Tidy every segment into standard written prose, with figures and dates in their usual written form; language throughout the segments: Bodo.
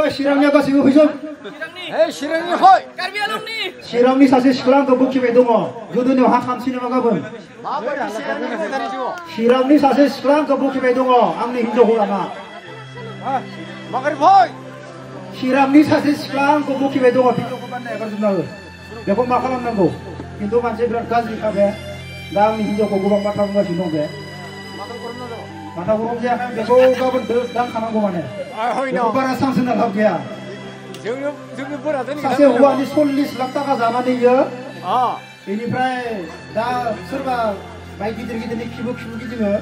Sirangnya kasih hujung. Sirangnya hoi. Sirangni saksi sekarang ke bukit itu mau. Jodohnya hakam sini makabun. Sirangni saksi sekarang ke bukit itu mau. Angni hijau ulama. Magrib hoi. Sirangni saksi sekarang ke bukit itu mau. Pintu ke mana akan sebenarnya. Ya kok makanan nanggo. Pintu mancing berat gazi kabe. Dang ni hijau kok gubang mata gua sih nongge. Mata burung dia kan beko kapan dang kanan gua mana. Beko barang sang senang kau dia. Jangan berat ini. Saksi gua ni solis lakta ka zaman ni ya. Ini pray dah serba baik kita ni kibuk gitu nggak.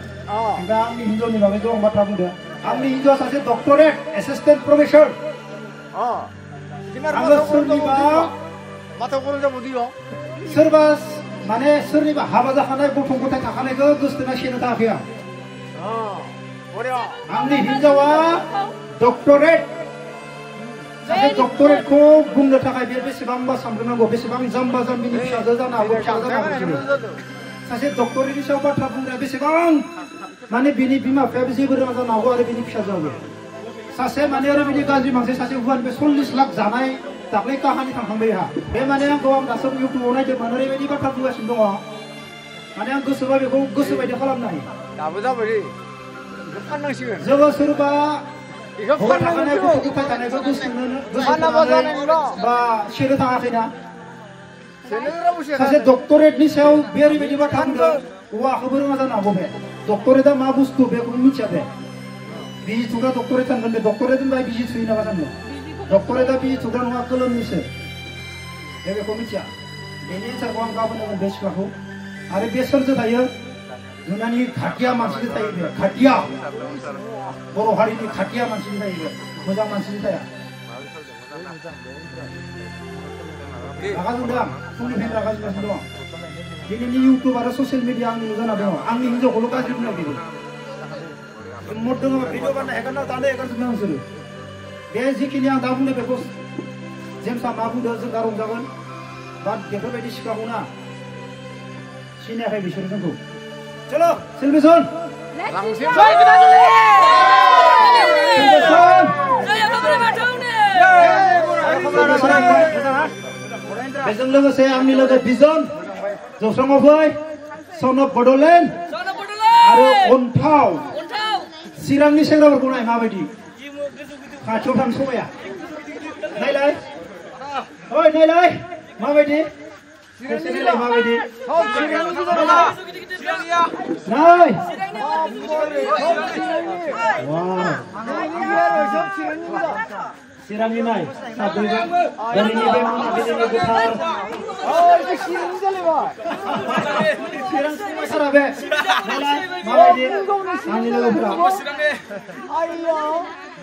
Dang ni hijau ni bagaimana gua mata muda. Ang ni hijau saksi doctorate, assistant professor. Angkat serba. Mata kurang jauh dia. Serba mana serba haba zakanai gotong gotong zakanai ke gustna sih nata kia. Angni hijau doctorate. Saya doctorate ko bungda takai biar besibang bas sambil go besibang jamba jambi ni bisa jalan aku bisa jalan aku. Saya doctorate ni siapa tak bungda besibang. Mana bini bima februari berapa aku ada bini bisa jalan. Saya mana ada bini gaji mangsa saya bukan besolis lak janai. Tak lek kahani tang hambaya. Mana yang kau ambil asal YouTube orang je mana reveni batal dua sendiri. Mana yang kau sebab kau sebab dia kalam nahi. Tak beri. Bukan nang sih. Jaga serba. Bukan nang sih. Kita tanah kau sendiri. Mana badan ini lo? Ba syiru tang akhirnya. Saya doctorate ni saya biar reveni batal dua. Wah khabar macam apa be? Doctorate dah mabus tu be kau ni cakap. Biji juga doctorate kan be doctorate tu baik biji suina macam tu. Dokter tapi sudah nak kelon ni se. Jadi komisia. Ini saya kawan kawan dengan best aku. Ada besar tu saya. Yunani khatia masih saya dia. Khatia. Boro hari ni khatia masih saya dia. Macam masih saya. Agak sudah. Tunggu kita agak sudah sudah. Ini ni YouTube ada sosial media angin juga ada. Angin hijau kalau kasih pun lagi. Modal video kan akan nak tanda akan sudah sudah. Basic ini yang tahu ni bekos, jam sama aku dah sekarang jalan, bad kita bedi sekarang sini apa bisa tu? Calo, Silvison. Langsung. Saya kita dulu. Silvison. Saya boleh macam ni. Besok lagu saya ambil lagu Bison, Josong Oboy, Sonop Bodolen, Aru Ontau, Sirang ni saya berguna Mabedi. Kacau tang semua ya. Nailai. Oi nailai. Mabedi. Nailai Mabedi. Nai. Wow. Sirang ini naik. Satu dan ini memang ada yang besar. Oh, itu sirang je lepas. Sirang semua sarabe. Nailai. Mabedi. Ani lagu berapa? Ayo.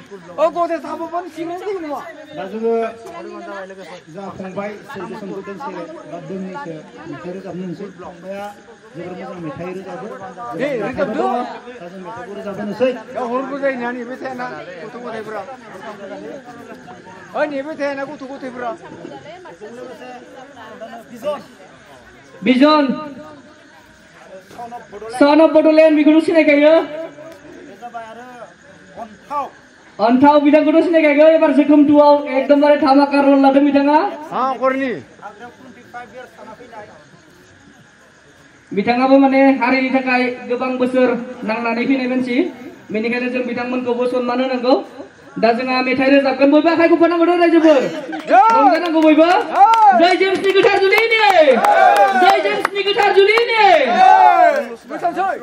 Oh, kau dah tahu pun sirang ni mana? Dan juga jauh pembaik servis untuk sirang. Badung ni se. Mitai tu abang nusuk. Baya jauh macam mitai tu abang. Itu tu. Tapi mitai tu abang nusuk. Ya, orang tu jadi ni, betul na? Kutu kutu berapa? Oh, ni betul na kutu kutu berapa? Bison. Son of Bodolen bigunu sini kaya. Antau bidang kudu sini kaya. Ebar sekum dua, ekdom bare thamakar roll lada bidanga. Korni. Bidang apa mana hari ini takai gebang besar nang nani fini benci. Menikah jeng bidang men koboson mana nanggo. Dah jeng metai rezap kan boy ba kai ku panang udah raja ber. Dong kan nanggo boy ba. Jai James ni gitar juli ni. Jai James ni gitar juli ni. Betul coy.